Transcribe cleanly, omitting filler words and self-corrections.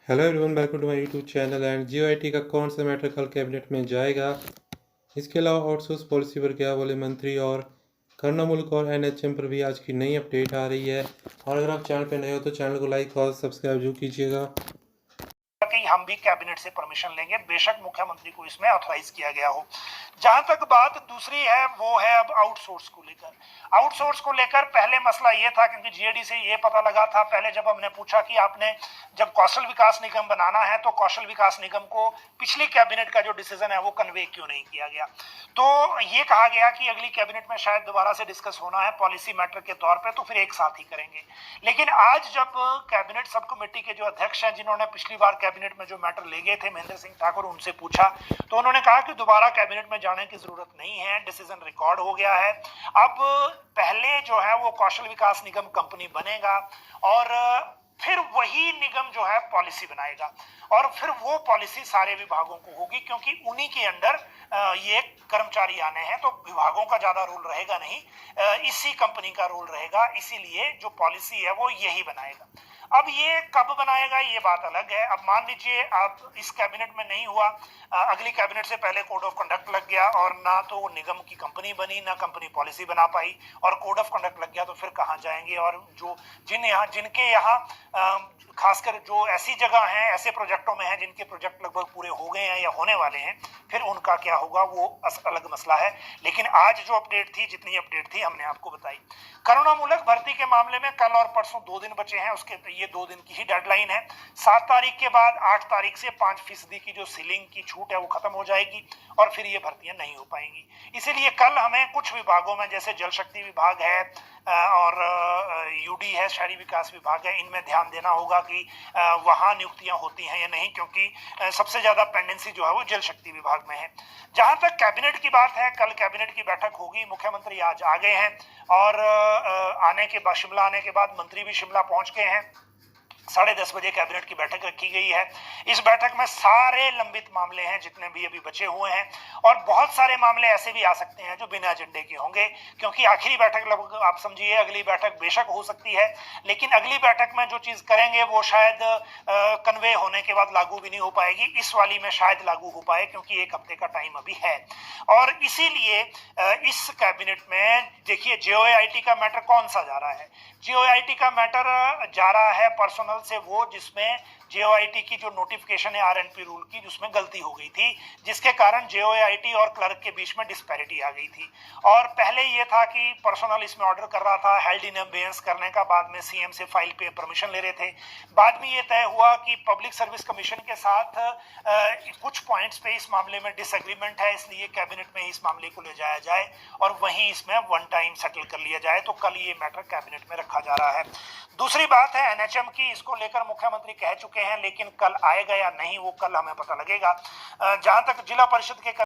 Hello everyone, welcome to my YouTube channel. And GOIT का कौन सा मैटर कल कैबिनेट में जाएगा, इसके अलावा आउटसोर्स पॉलिसी पर क्या बोले मंत्री, और करना मुल्क और एनएचएम पर भी आज की नई अपडेट आ रही है। और अगर आप चैनल पर नए हो तो चैनल को लाइक और सब्सक्राइब जरूर कीजिएगा। कि हम भी कैबिनेट से परमिशन लेंगे, बेशक मुख्यमंत्री को इसमें ऑथराइज किया गया हो। जहां तक बात दूसरी है वो है अब आउटसोर्स को लेकर। आउटसोर्स को लेकर पहले मसला ये था, क्योंकि जीएडी से ये पता लगा था पहले जब हमने पूछा कि आपने जब कौशल विकास निगम बनाना है तो कौशल विकास निगम को पिछली कैबिनेट का जो डिसीजन है वो कन्वे क्यों नहीं किया गया। तो ये कहा गया कि अगली कैबिनेट में शायद दोबारा से डिस्कस होना है पॉलिसी मैटर के तौर पे, तो फिर एक साथ ही करेंगे। लेकिन आज जब कैबिनेट सब कमेटी के जो अध्यक्ष हैं, जिन्होंने पिछली बार कैबिनेट में जो मैटर ले गए थे, महेंद्र सिंह ठाकुर, उनसे पूछा तो उन्होंने कहा कि दोबारा कैबिनेट में जाने की जरूरत नहीं है, डिसीजन रिकॉर्ड हो गया है। अब पहले जो है वो कौशल विकास निगम कंपनी बनेगा और फिर वही निगम जो है पॉलिसी बनाएगा और फिर वो पॉलिसी सारे विभागों को होगी, क्योंकि उन्हीं के अंडर ये कर्मचारी आने हैं, तो विभागों का ज्यादा रोल रहेगा नहीं, इसी कंपनी का रोल रहेगा। इसीलिए जो पॉलिसी है वो यही बनाएगा। अब ये कब बनाएगा ये बात अलग है। अब मान लीजिए आप इस कैबिनेट में नहीं हुआ, अगली कैबिनेट से पहले कोड ऑफ कंडक्ट लग गया और ना तो वो निगम की कंपनी बनी, ना कंपनी पॉलिसी बना पाई, और कोड ऑफ कंडक्ट लग गया तो फिर कहाँ जाएंगे। और जो जिनके यहाँ खासकर जो ऐसी जगह हैं, ऐसे प्रोजेक्टों में हैं जिनके प्रोजेक्ट लगभग पूरे हो गए हैं या होने वाले हैं, फिर उनका क्या होगा वो अलग मसला है। लेकिन आज जो अपडेट थी, जितनी अपडेट थी हमने आपको बताई। करुणामूलक भर्ती के मामले में कल और परसों 2 दिन बचे हैं, उसके ये 2 दिन की ही डेडलाइन है। 7 तारीख के बाद 8 तारीख से 5% की जो सीलिंग की छूट है वो खत्म हो जाएगी और फिर ये भर्तियां नहीं हो पाएंगी। इसीलिए कल हमें कुछ विभागों में, जैसे जल शक्ति विभाग है और यूडी है, शहरी विकास विभाग है, इनमें ध्यान देना होगा कि वहां नियुक्तियां होती हैं या नहीं, क्योंकि सबसे ज्यादा पेंडेंसी जो है वो जल शक्ति विभाग में है। जहां तक कैबिनेट की बात है, कल कैबिनेट की बैठक होगी। मुख्यमंत्री आज आ गए हैं और शिमला आने के बाद मंत्री भी शिमला पहुंच गए हैं। 10:30 बजे कैबिनेट की बैठक रखी गई है। इस बैठक में सारे लंबित मामले हैं जितने भी अभी बचे हुए हैं, और बहुत सारे मामले ऐसे भी आ सकते हैं जो बिना एजेंडे के होंगे, क्योंकि आखिरी बैठक लगभग आप समझिए, अगली बैठक बेशक हो सकती है, लेकिन अगली बैठक में जो चीज करेंगे वो शायद कन्वे होने के बाद लागू भी नहीं हो पाएगी। इस वाली में शायद लागू हो पाए, क्योंकि 1 हफ्ते का टाइम अभी है। और इसीलिए इस कैबिनेट में देखिए जीओआईटी का मैटर कौन सा जा रहा है। जीओआईटी का मैटर जा रहा है पर्सनल से वो जिसमें जीओआईटी की जो नोटिफिकेशन है आरएनपी रूल की, जिसमें गलती हो गई थी, जिसके कारण जीओआईटी और क्लर्क के बीच में डिस्पैरिटी आ गई थी। और पहले ये था कि पर्सनल इसमें ऑर्डर कर रहा था, हेल्ड इन अबेयंस करने का, बाद में सीएम से फाइल पे परमिशन ले रहे थे। बाद में ये तय हुआ कि पब्लिक सर्विस कमीशन के साथ कुछ पॉइंट्स पे इस मामले में डिसएग्रीमेंट है, इसलिए कैबिनेट में इस मामले को ले जाया जाए और वहीं इसमें वन टाइम सेटल कर लिया जाए। तो कल ये मैटर कैबिनेट में रखा जा रहा है। दूसरी बात है एनएचएम की, इसको लेकर मुख्यमंत्री कह चुके हैं, लेकिन कल आएगा या नहीं वो कल हमें पता लगेगा। जहां तक जिला परिषद के